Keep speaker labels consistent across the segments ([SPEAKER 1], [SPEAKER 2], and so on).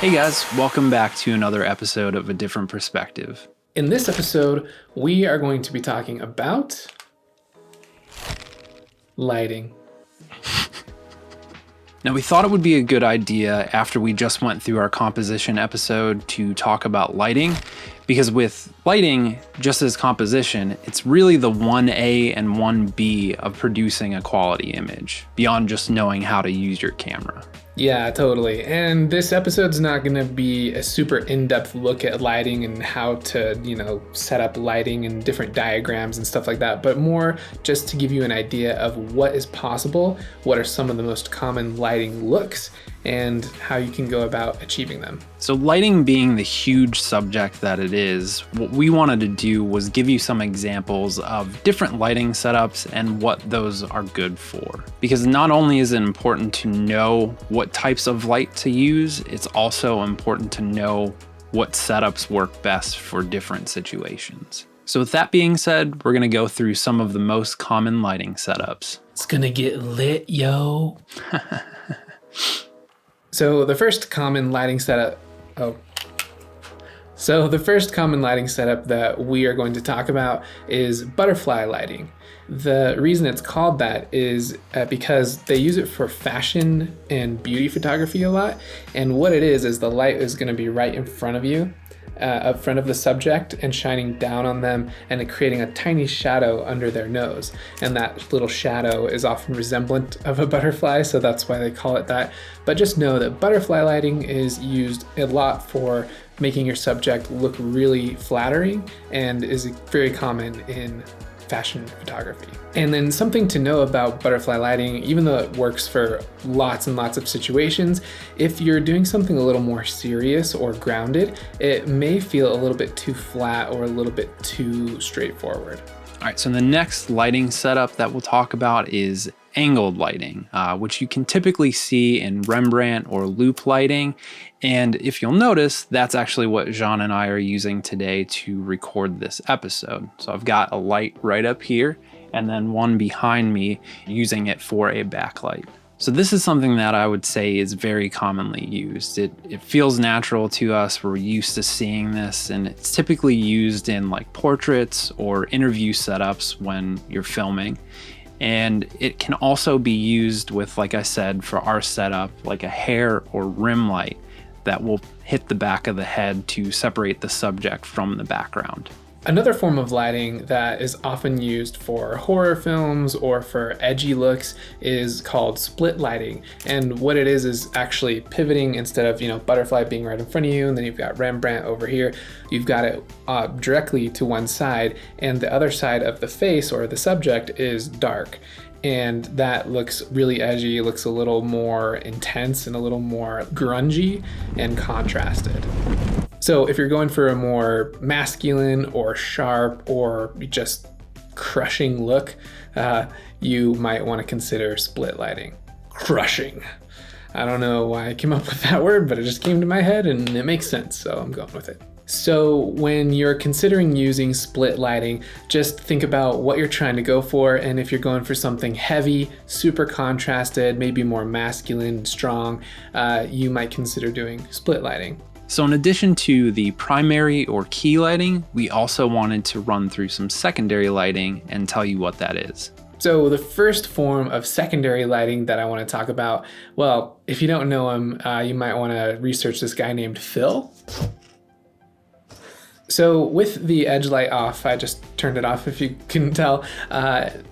[SPEAKER 1] Hey guys, welcome back to another episode of A Different Perspective.
[SPEAKER 2] In this episode, we are going to be talking about lighting.
[SPEAKER 1] Now, we thought it would be a good idea after we just went through our composition episode to talk about lighting, because with lighting, just as composition, it's really the 1A and 1B of producing a quality image, beyond just knowing how to use your camera.
[SPEAKER 2] Yeah, totally. And this episode's not going to be a super in-depth look at lighting and how to, set up lighting and different diagrams and stuff like that, but more just to give you an idea of what is possible, what are some of the most common lighting looks, and how you can go about achieving them.
[SPEAKER 1] So lighting being the huge subject that it is, what we wanted to do was give you some examples of different lighting setups and what those are good for. Because not only is it important to know what types of light to use, it's also important to know what setups work best for different situations. So with that being said, we're gonna go through some of the most common lighting setups.
[SPEAKER 2] It's gonna get lit, yo. So the first common lighting setup that we are going to talk about is butterfly lighting. The reason it's called that is because they use it for fashion and beauty photography a lot. And what it is the light is going to be right in front of you, up front of the subject, and shining down on them and creating a tiny shadow under their nose. And that little shadow is often resemblant of a butterfly, so that's why they call it that. But just know that butterfly lighting is used a lot for making your subject look really flattering and is very common in fashion photography. And then something to know about butterfly lighting, even though it works for lots and lots of situations, if you're doing something a little more serious or grounded, it may feel a little bit too flat or a little bit too straightforward.
[SPEAKER 1] All right, so the next lighting setup that we'll talk about is angled lighting, which you can typically see in Rembrandt or loop lighting. And if you'll notice, that's actually what Jean and I are using today to record this episode. So I've got a light right up here and then one behind me using it for a backlight. So this is something that I would say is very commonly used. It feels natural to us. We're used to seeing this, and it's typically used in like portraits or interview setups when you're filming. And it can also be used with, like I said, for our setup, like a hair or rim light that will hit the back of the head to separate the subject from the background.
[SPEAKER 2] Another form of lighting that is often used for horror films or for edgy looks is called split lighting. And what it is actually pivoting. Instead of, butterfly being right in front of you, and then you've got Rembrandt over here, you've got it directly to one side, and the other side of the face or the subject is dark. And that looks really edgy, looks a little more intense and a little more grungy and contrasted. So if you're going for a more masculine or sharp or just crushing look, you might want to consider split lighting. Crushing. I don't know why I came up with that word, but it just came to my head and it makes sense, so I'm going with it. So when you're considering using split lighting, just think about what you're trying to go for, and if you're going for something heavy, super contrasted, maybe more masculine, strong, you might consider doing split lighting.
[SPEAKER 1] So in addition to the primary or key lighting, we also wanted to run through some secondary lighting and tell you what that is.
[SPEAKER 2] So the first form of secondary lighting that I want to talk about, well, if you don't know him, you might want to research this guy named Phil. So with the edge light off, I just turned it off if you couldn't tell,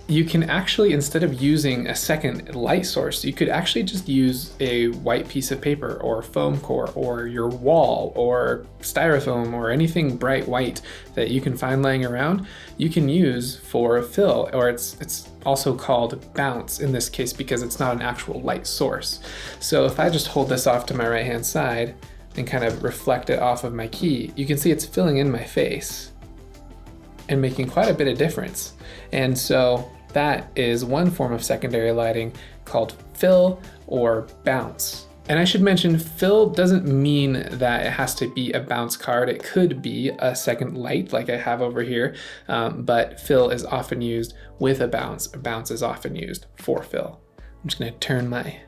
[SPEAKER 2] you can actually, instead of using a second light source, you could actually just use a white piece of paper or foam core or your wall or styrofoam or anything bright white that you can find laying around, you can use for a fill, or it's also called bounce in this case because it's not an actual light source. So if I just hold this off to my right hand side and kind of reflect it off of my key, you can see it's filling in my face and making quite a bit of difference. And so that is one form of secondary lighting called fill or bounce. And I should mention, fill doesn't mean that it has to be a bounce card. It could be a second light like I have over here, but fill is often used with a bounce. A bounce is often used for fill. I'm just gonna turn my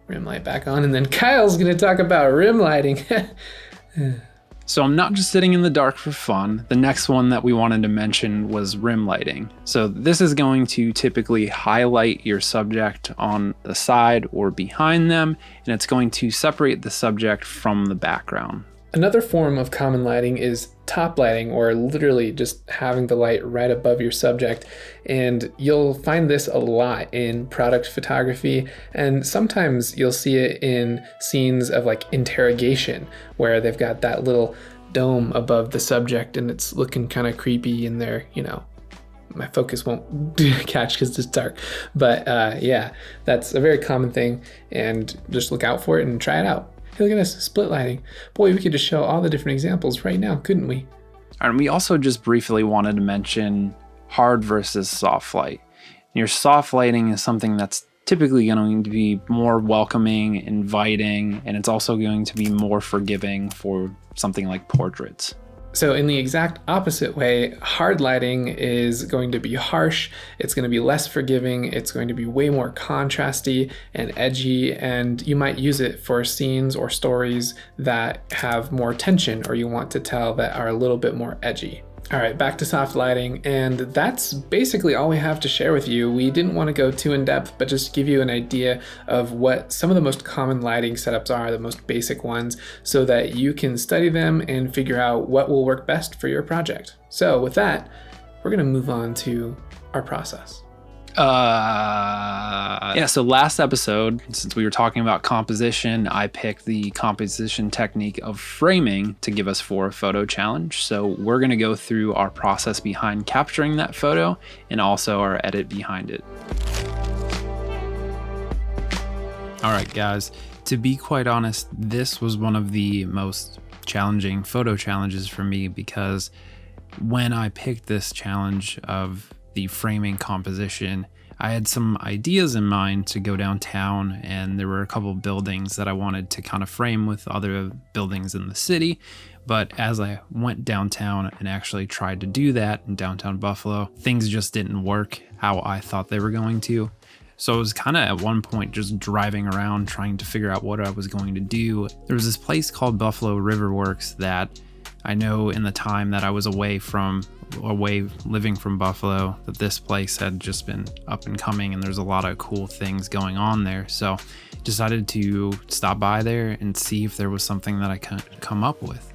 [SPEAKER 2] rim light back on, and then Kyle's gonna talk about rim lighting.
[SPEAKER 1] So I'm not just sitting in the dark for fun. The next one that we wanted to mention was rim lighting. So this is going to typically highlight your subject on the side or behind them, and it's going to separate the subject from the background.
[SPEAKER 2] Another form of common lighting is top lighting, or literally just having the light right above your subject. And you'll find this a lot in product photography, and sometimes you'll see it in scenes of like interrogation, where they've got that little dome above the subject and it's looking kind of creepy in there, you know. My focus won't catch because it's dark, but yeah, that's a very common thing, and just look out for it and try it out. Hey, look at this, split lighting. Boy, we could just show all the different examples right now, couldn't we?
[SPEAKER 1] And we also just briefly wanted to mention hard versus soft light. Your soft lighting is something that's typically going to be more welcoming, inviting, and it's also going to be more forgiving for something like portraits.
[SPEAKER 2] So in the exact opposite way, hard lighting is going to be harsh, it's going to be less forgiving, it's going to be way more contrasty and edgy, and you might use it for scenes or stories that have more tension or you want to tell that are a little bit more edgy. All right, back to soft lighting, and that's basically all we have to share with you. We didn't want to go too in depth, but just give you an idea of what some of the most common lighting setups are, the most basic ones, so that you can study them and figure out what will work best for your project. So with that, we're gonna move on to our process.
[SPEAKER 1] So last episode, since we were talking about composition, I picked the composition technique of framing to give us for a photo challenge. So we're going to go through our process behind capturing that photo and also our edit behind it. All right, guys, to be quite honest, this was one of the most challenging photo challenges for me, because when I picked this challenge of the framing composition, I had some ideas in mind to go downtown, and there were a couple of buildings that I wanted to kind of frame with other buildings in the city. But as I went downtown and actually tried to do that in downtown Buffalo, things just didn't work how I thought they were going to. So I was kind of at one point just driving around trying to figure out what I was going to do. There was this place called Buffalo Riverworks that I know in the time that I was away living from Buffalo, that this place had just been up and coming and there's a lot of cool things going on there. So decided to stop by there and see if there was something that I could come up with.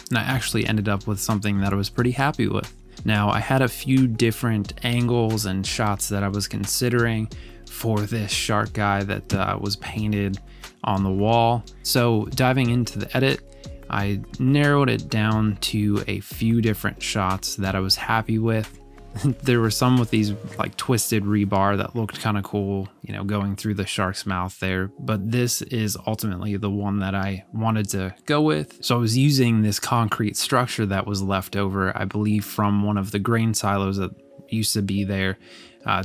[SPEAKER 1] And I actually ended up with something that I was pretty happy with. Now, I had a few different angles and shots that I was considering for this shark guy that was painted on the wall. So diving into the edit, I narrowed it down to a few different shots that I was happy with. There were some with these like twisted rebar that looked kind of cool, you know, going through the shark's mouth there. But this is ultimately the one that I wanted to go with. So I was using this concrete structure that was left over, I believe, from one of the grain silos that used to be there,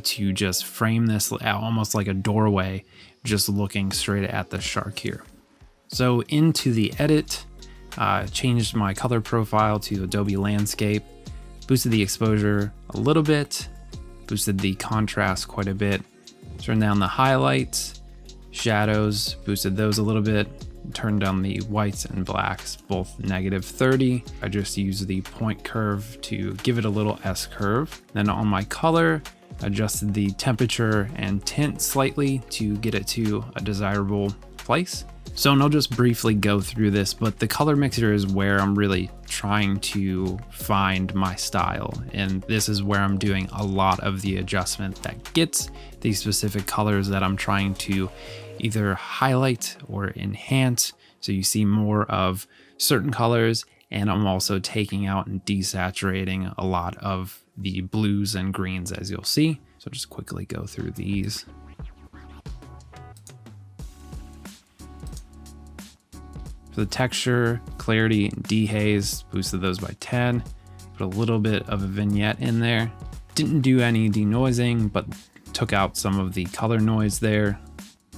[SPEAKER 1] to just frame this almost like a doorway, just looking straight at the shark here. So into the edit, changed my color profile to Adobe Landscape, boosted the exposure a little bit, boosted the contrast quite a bit, turned down the highlights, shadows, boosted those a little bit, turned down the whites and blacks, both -30. I just used the point curve to give it a little S curve. Then on my color, adjusted the temperature and tint slightly to get it to a desirable place. So, and I'll just briefly go through this, but the color mixer is where I'm really trying to find my style. And this is where I'm doing a lot of the adjustment that gets these specific colors that I'm trying to either highlight or enhance. So you see more of certain colors, and I'm also taking out and desaturating a lot of the blues and greens, as you'll see. So just quickly go through these. For the texture, clarity, and dehaze, boosted those by 10. Put a little bit of a vignette in there. Didn't do any denoising, but took out some of the color noise there,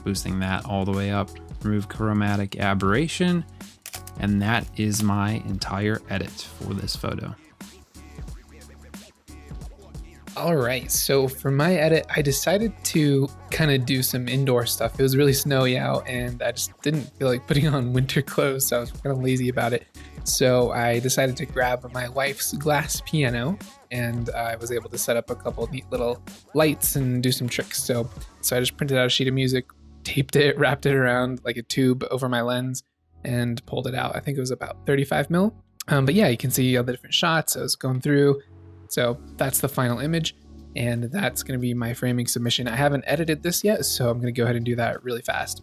[SPEAKER 1] boosting that all the way up. Remove chromatic aberration, and that is my entire edit for this photo.
[SPEAKER 2] All right, so for my edit, I decided to kind of do some indoor stuff. It was really snowy out and I just didn't feel like putting on winter clothes, so I was kind of lazy about it. So I decided to grab my wife's glass piano and I was able to set up a couple of neat little lights and do some tricks. So I just printed out a sheet of music, taped it, wrapped it around like a tube over my lens and pulled it out. I think it was about 35 mil. But yeah, you can see all the different shots I was going through. So that's the final image, and that's going to be my framing submission. I haven't edited this yet, so I'm going to go ahead and do that really fast.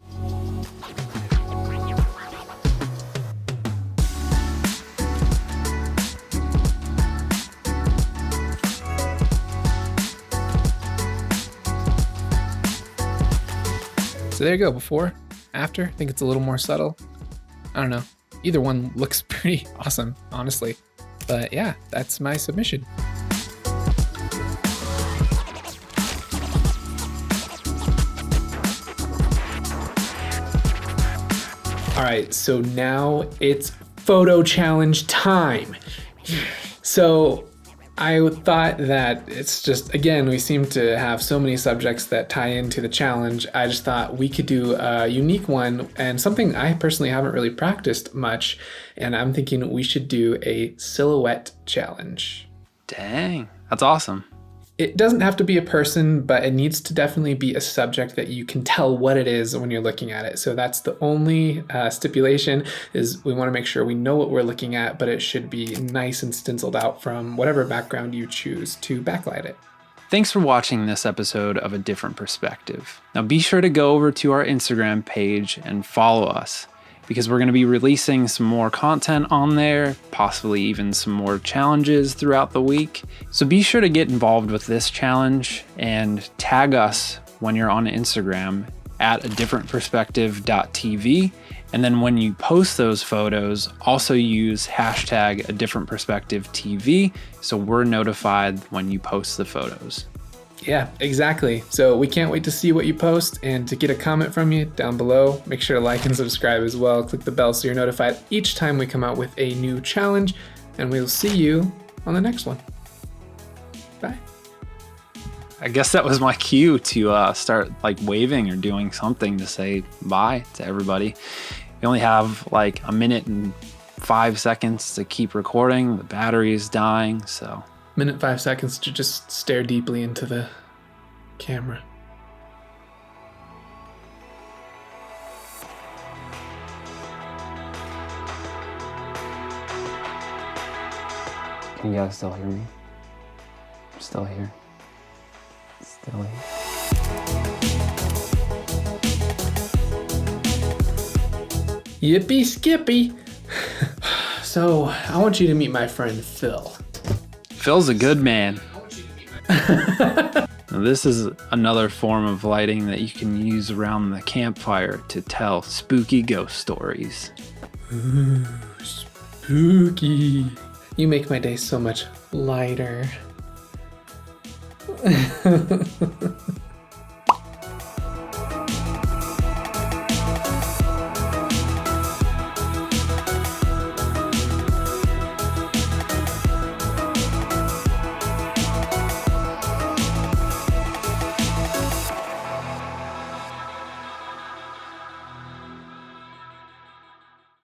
[SPEAKER 2] So there you go, before, after. I think it's a little more subtle. I don't know. Either one looks pretty awesome, honestly. But yeah, that's my submission. All right, so now it's photo challenge time. So I thought that it's just, again, we seem to have so many subjects that tie into the challenge. I just thought we could do a unique one and something I personally haven't really practiced much. And I'm thinking we should do a silhouette challenge.
[SPEAKER 1] Dang, that's awesome.
[SPEAKER 2] It doesn't have to be a person, but it needs to definitely be a subject that you can tell what it is when you're looking at it. So that's the only stipulation, is we want to make sure we know what we're looking at, but it should be nice and stenciled out from whatever background you choose to backlight it.
[SPEAKER 1] Thanks for watching this episode of A Different Perspective. Now be sure to go over to our Instagram page and follow us, because we're going to be releasing some more content on there, possibly even some more challenges throughout the week. So be sure to get involved with this challenge and tag us when you're on Instagram at adifferentperspective.tv. And then when you post those photos, also use hashtag adifferentperspectivetv so we're notified when you post the photos.
[SPEAKER 2] Yeah, exactly. So we can't wait to see what you post and to get a comment from you down below. Make sure to like and subscribe as well. Click the bell so you're notified each time we come out with a new challenge, and we'll see you on the next one. Bye.
[SPEAKER 1] I guess that was my cue to start like waving or doing something to say bye to everybody. We only have like a minute and 5 seconds to keep recording. The battery is dying, so.
[SPEAKER 2] Minute 5 seconds to just stare deeply into the camera.
[SPEAKER 1] Can you guys still hear me? I'm still here. Still here.
[SPEAKER 2] Yippee skippy! So, I want you to meet my friend Phil.
[SPEAKER 1] Phil's a good man. Now, this is another form of lighting that you can use around the campfire to tell spooky ghost stories.
[SPEAKER 2] Ooh, spooky. You make my day so much lighter.